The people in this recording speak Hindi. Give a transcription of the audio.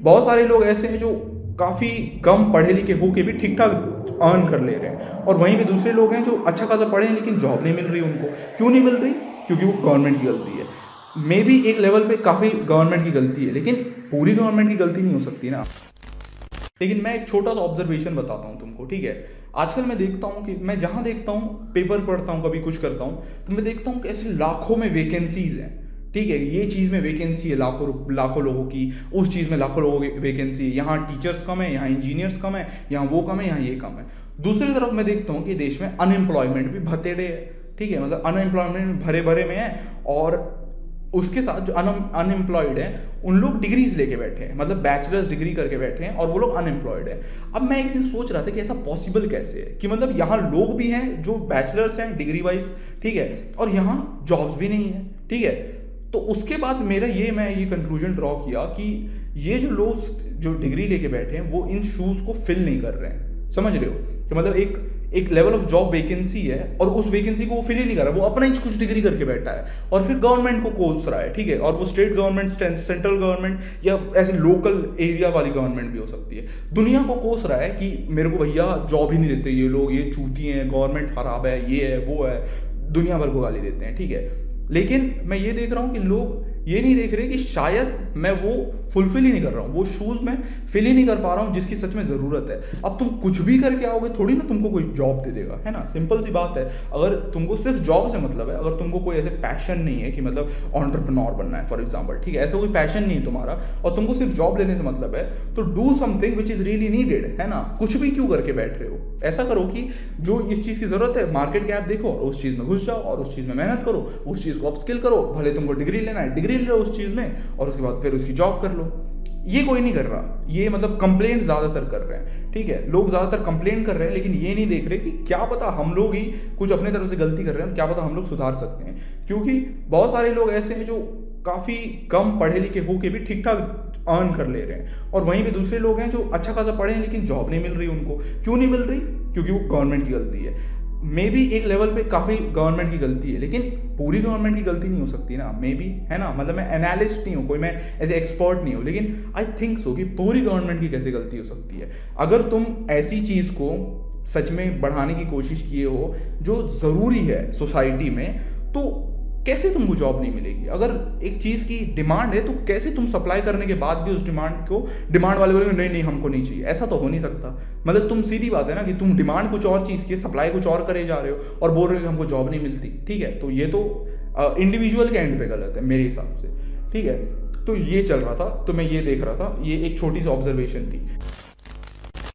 बहुत सारे लोग ऐसे हैं जो काफ़ी कम पढ़े लिखे होके भी ठीक ठाक अर्न कर ले रहे हैं, और वहीं पे दूसरे लोग हैं जो अच्छा खासा पढ़े हैं लेकिन जॉब नहीं मिल रही उनको। क्यों नहीं मिल रही? क्योंकि वो गवर्नमेंट की गलती है। मे बी एक लेवल पे काफ़ी गवर्नमेंट की गलती है, लेकिन पूरी गवर्नमेंट की गलती नहीं हो सकती ना। लेकिन मैं एक छोटा सा ऑब्जर्वेशन बताता हूँ तुमको, ठीक है। आजकल मैं देखता हूँ कि मैं जहाँ देखता हूँ, पेपर पढ़ता हूँ, कभी कुछ करता हूँ, तो मैं देखता हूँ कि ऐसे लाखों में वैकेंसीज हैं, ठीक है। ये चीज़ में वैकेंसी है लाखों लोगों की, उस चीज़ में लाखों लोगों की वैकेंसी है। यहाँ टीचर्स कम है, यहाँ इंजीनियर्स कम है, यहाँ वो कम है, यहाँ ये कम है। दूसरी तरफ मैं देखता हूँ कि देश में अनएम्प्लॉयमेंट भी भतेड़े है, ठीक है। मतलब अनएम्प्लॉयमेंट भरे भरे में है, और उसके साथ जो अनएम्प्लॉयड है उन लोग डिग्रीज लेके बैठे हैं, मतलब बैचलर्स डिग्री करके बैठे हैं, और वो लोग अनएम्प्लॉयड है। अब मैं एक दिन सोच रहा था कि ऐसा पॉसिबल कैसे है कि मतलब यहाँ लोग भी हैं जो बैचलर्स हैं डिग्री वाइज, ठीक है, और यहाँ जॉब्स भी नहीं है, ठीक है। तो उसके बाद मैं ये कंक्लूजन ड्रॉ किया कि ये जो लोग जो डिग्री लेके बैठे हैं वो इन शूज़ को फिल नहीं कर रहे हैं, समझ रहे हो? कि मतलब एक लेवल ऑफ जॉब वैकेंसी है और उस वैकेंसी को वो फिल ही नहीं कर रहा, वो अपना ही कुछ डिग्री करके बैठा है और फिर गवर्नमेंट को कोस रहा है, ठीक है। और वो स्टेट गवर्नमेंट, सेंट्रल गवर्नमेंट, या ऐसे लोकल एरिया वाली गवर्नमेंट भी हो सकती है, दुनिया को कोस रहा है कि मेरे को भैया जॉब ही नहीं देते ये लोग, ये चूती हैं, गवर्नमेंट खराब है, ये है वो है, दुनिया भर को गाली देते हैं, ठीक है। लेकिन मैं ये देख रहा हूँ कि लोग ये नहीं देख रहे कि शायद मैं वो फुलफिल ही नहीं कर रहा हूँ, वो शूज़ में फिल ही नहीं कर पा रहा हूँ जिसकी सच में ज़रूरत है। अब तुम कुछ भी करके आओगे थोड़ी ना तुमको कोई जॉब दे देगा, है ना। सिंपल सी बात है। अगर तुमको सिर्फ जॉब से मतलब है, अगर तुमको कोई ऐसे पैशन नहीं है कि मतलब एंटरप्रेन्योर बनना है फॉर एग्जाम्पल, ठीक है, ऐसा कोई पैशन नहीं है तुम्हारा, और तुमको सिर्फ जॉब लेने से मतलब है, तो do something which is really needed, है ना। कुछ भी क्यों करके बैठ रहे हो? ऐसा करो कि जो इस चीज़ की ज़रूरत है, मार्केट गैप देखो और उस चीज़ में घुस जाओ और उस चीज़ में मेहनत करो, उस चीज़ को अपस्किल करो। भले तुमको डिग्री लेना है, डिग्री ले लो उस चीज़ में, और उसके बाद फिर उसकी जॉब कर लो। ये कोई नहीं कर रहा, ये मतलब कंप्लेंट ज़्यादातर कर रहे हैं, ठीक है। लोग ज़्यादातर कंप्लेंट कर रहे हैं, लेकिन ये नहीं देख रहे कि क्या पता हम लोग ही कुछ अपने तरफ से गलती कर रहे हैं, क्या पता हम लोग सुधार सकते हैं। क्योंकि बहुत सारे लोग ऐसे हैं जो काफ़ी कम पढ़े लिखे होके भी ठीक ठाक अर्न कर ले रहे हैं, और वहीं पे दूसरे लोग हैं जो अच्छा खासा पढ़े हैं लेकिन जॉब नहीं मिल रही उनको। क्यों नहीं मिल रही? क्योंकि वो गवर्नमेंट की गलती है। मे बी एक लेवल पे काफ़ी गवर्नमेंट की गलती है, लेकिन पूरी गवर्नमेंट की गलती नहीं हो सकती ना, मे बी, है ना। मतलब मैं एनालिस्ट नहीं हूँ, कोई मैं एज ए एक्सपर्ट नहीं हूँ, लेकिन आई थिंक सो कि पूरी गवर्नमेंट की कैसे गलती हो सकती है। अगर तुम ऐसी चीज़ को सच में बढ़ाने की कोशिश किए हो जो ज़रूरी है सोसाइटी में, तो कैसे तुमको जॉब नहीं मिलेगी? अगर एक चीज़ की डिमांड है तो कैसे तुम सप्लाई करने के बाद भी उस डिमांड वाले बोलेंगे नहीं नहीं हमको नहीं चाहिए? ऐसा तो हो नहीं सकता। मतलब तुम सीधी बात है ना कि तुम डिमांड कुछ और चीज़ की, सप्लाई कुछ और करे जा रहे हो और बोल रहे हो कि हमको जॉब नहीं मिलती, ठीक है। तो ये तो इंडिविजुअल के एंड पे गलत है मेरे हिसाब से, ठीक है। तो ये चल रहा था, तो मैं ये देख रहा था, ये एक छोटी सी ऑब्जर्वेशन थी।